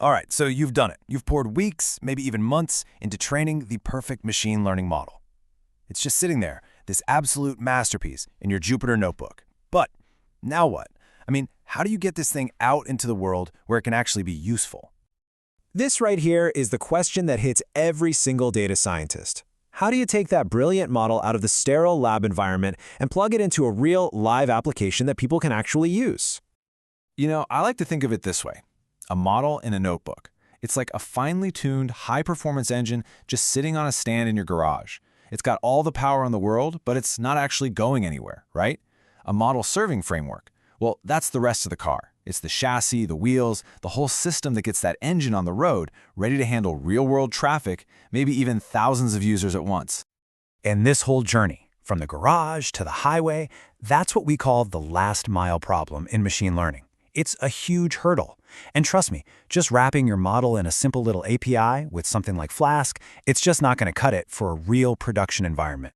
All right, so you've done it. You've poured weeks, maybe even months, into training the perfect machine learning model. It's just sitting there, this absolute masterpiece in your Jupyter notebook. But now what? I mean, how do you get this thing out into the world where it can actually be useful? This right here is the question that hits every single data scientist. How do you take that brilliant model out of the sterile lab environment and plug it into a real, live application that people can actually use? You know, I like to think of it this way. A model in a notebook. It's like a finely tuned, high-performance engine just sitting on a stand in your garage. It's got all the power in the world, but it's not actually going anywhere, right? A model serving framework. Well, that's the rest of the car. It's the chassis, the wheels, the whole system that gets that engine on the road, ready to handle real-world traffic, maybe even thousands of users at once. And this whole journey, from the garage to the highway, that's what we call the last mile problem in machine learning. It's a huge hurdle. And trust me, just wrapping your model in a simple little API with something like Flask, it's just not going to cut it for a real production environment.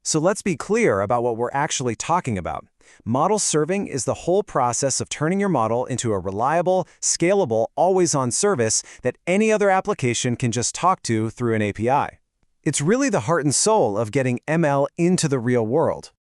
So let's be clear about what we're actually talking about. Model serving is the whole process of turning your model into a reliable, scalable, always-on service that any other application can just talk to through an API. It's really the heart and soul of getting ML into the real world.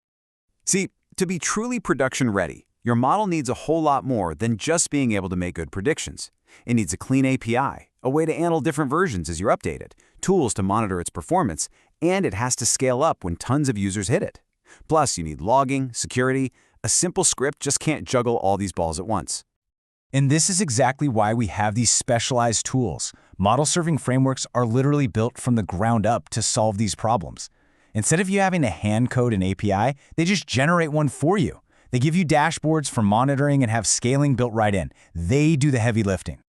See, to be truly production-ready, your model needs a whole lot more than just being able to make good predictions. It needs a clean API, a way to handle different versions as you're updated, tools to monitor its performance, and it has to scale up when tons of users hit it. Plus, you need logging, security. A simple script just can't juggle all these balls at once. And this is exactly why we have these specialized tools. Model serving frameworks are literally built from the ground up to solve these problems. Instead of you having to hand code an API, they just generate one for you. They give you dashboards for monitoring and have scaling built right in. They do the heavy lifting.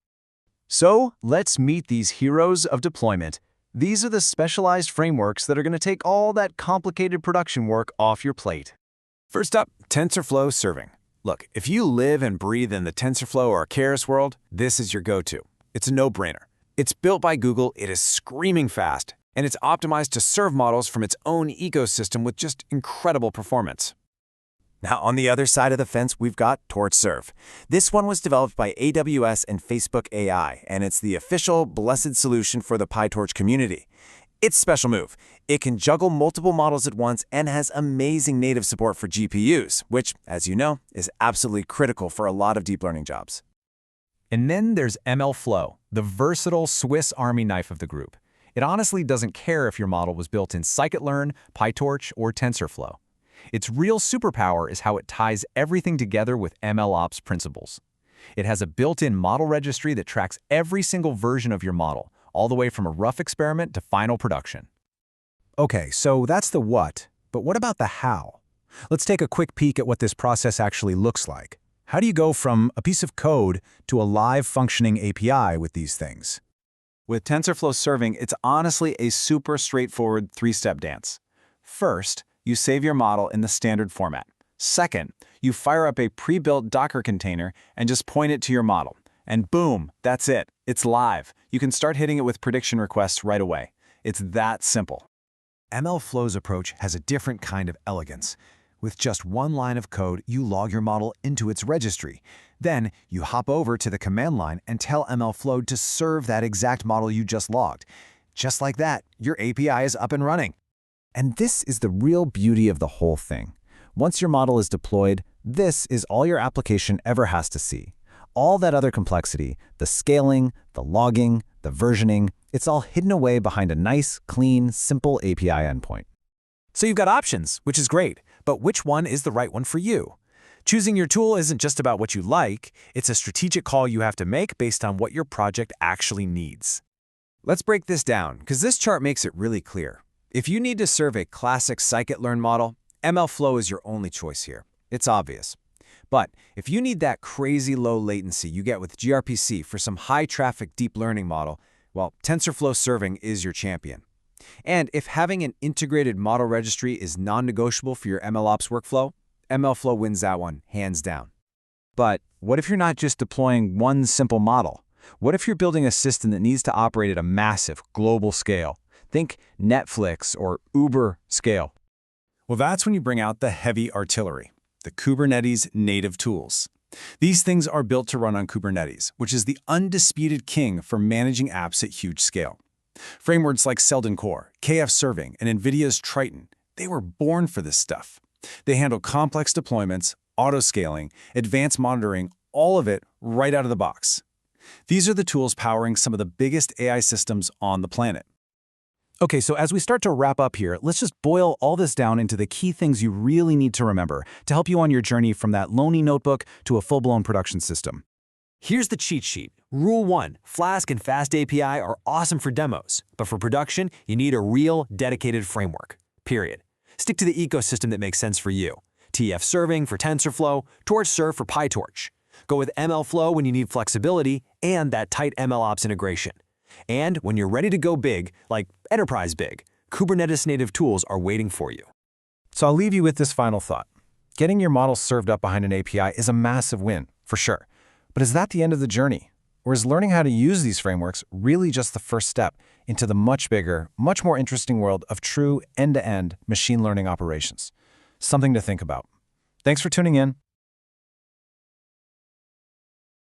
So let's meet these heroes of deployment. These are the specialized frameworks that are going to take all that complicated production work off your plate. First up, TensorFlow Serving. Look, if you live and breathe in the TensorFlow or Keras world, this is your go-to. It's a no-brainer. It's built by Google, it is screaming fast, and it's optimized to serve models from its own ecosystem with just incredible performance. Now, on the other side of the fence, we've got TorchServe. This one was developed by AWS and Facebook AI, and it's the official blessed solution for the PyTorch community. It's a special move. It can juggle multiple models at once and has amazing native support for GPUs, which, as you know, is absolutely critical for a lot of deep learning jobs. And then there's MLflow, the versatile Swiss Army knife of the group. It honestly doesn't care if your model was built in scikit-learn, PyTorch, or TensorFlow. Its real superpower is how it ties everything together with MLOps principles. It has a built-in model registry that tracks every single version of your model, all the way from a rough experiment to final production. Okay, so that's the what, but what about the how? Let's take a quick peek at what this process actually looks like. How do you go from a piece of code to a live functioning API with these things? With TensorFlow Serving, it's honestly a super straightforward three-step dance. First, you save your model in the standard format. Second, you fire up a pre-built Docker container and just point it to your model. And boom, that's it. It's live. You can start hitting it with prediction requests right away. It's that simple. MLflow's approach has a different kind of elegance. With just one line of code, you log your model into its registry. Then, you hop over to the command line and tell MLflow to serve that exact model you just logged. Just like that, your API is up and running. And this is the real beauty of the whole thing. Once your model is deployed, this is all your application ever has to see. All that other complexity, the scaling, the logging, the versioning, it's all hidden away behind a nice, clean, simple API endpoint. So you've got options, which is great, but which one is the right one for you? Choosing your tool isn't just about what you like, it's a strategic call you have to make based on what your project actually needs. Let's break this down, because this chart makes it really clear. If you need to serve a classic scikit-learn model, MLflow is your only choice here. It's obvious. But if you need that crazy low latency you get with gRPC for some high-traffic deep learning model, well, TensorFlow Serving is your champion. And if having an integrated model registry is non-negotiable for your MLOps workflow, MLflow wins that one, hands down. But what if you're not just deploying one simple model? What if you're building a system that needs to operate at a massive global scale? Think Netflix or Uber scale. Well, that's when you bring out the heavy artillery, the Kubernetes native tools. These things are built to run on Kubernetes, which is the undisputed king for managing apps at huge scale. Frameworks like Seldon Core, KFServing, and NVIDIA's Triton, they were born for this stuff. They handle complex deployments, auto-scaling, advanced monitoring, all of it right out of the box. These are the tools powering some of the biggest AI systems on the planet. Okay, so as we start to wrap up here, let's just boil all this down into the key things you really need to remember to help you on your journey from that lonely notebook to a full-blown production system. Here's the cheat sheet. Rule 1. Flask and FastAPI are awesome for demos, but for production, you need a real, dedicated framework. Period. Stick to the ecosystem that makes sense for you. TF-Serving for TensorFlow, TorchServe for PyTorch. Go with MLflow when you need flexibility and that tight MLOps integration. And when you're ready to go big, like enterprise big, Kubernetes native tools are waiting for you. So I'll leave you with this final thought. Getting your model served up behind an API is a massive win, for sure. But is that the end of the journey? Or is learning how to use these frameworks really just the first step into the much bigger, much more interesting world of true end-to-end machine learning operations? Something to think about. Thanks for tuning in.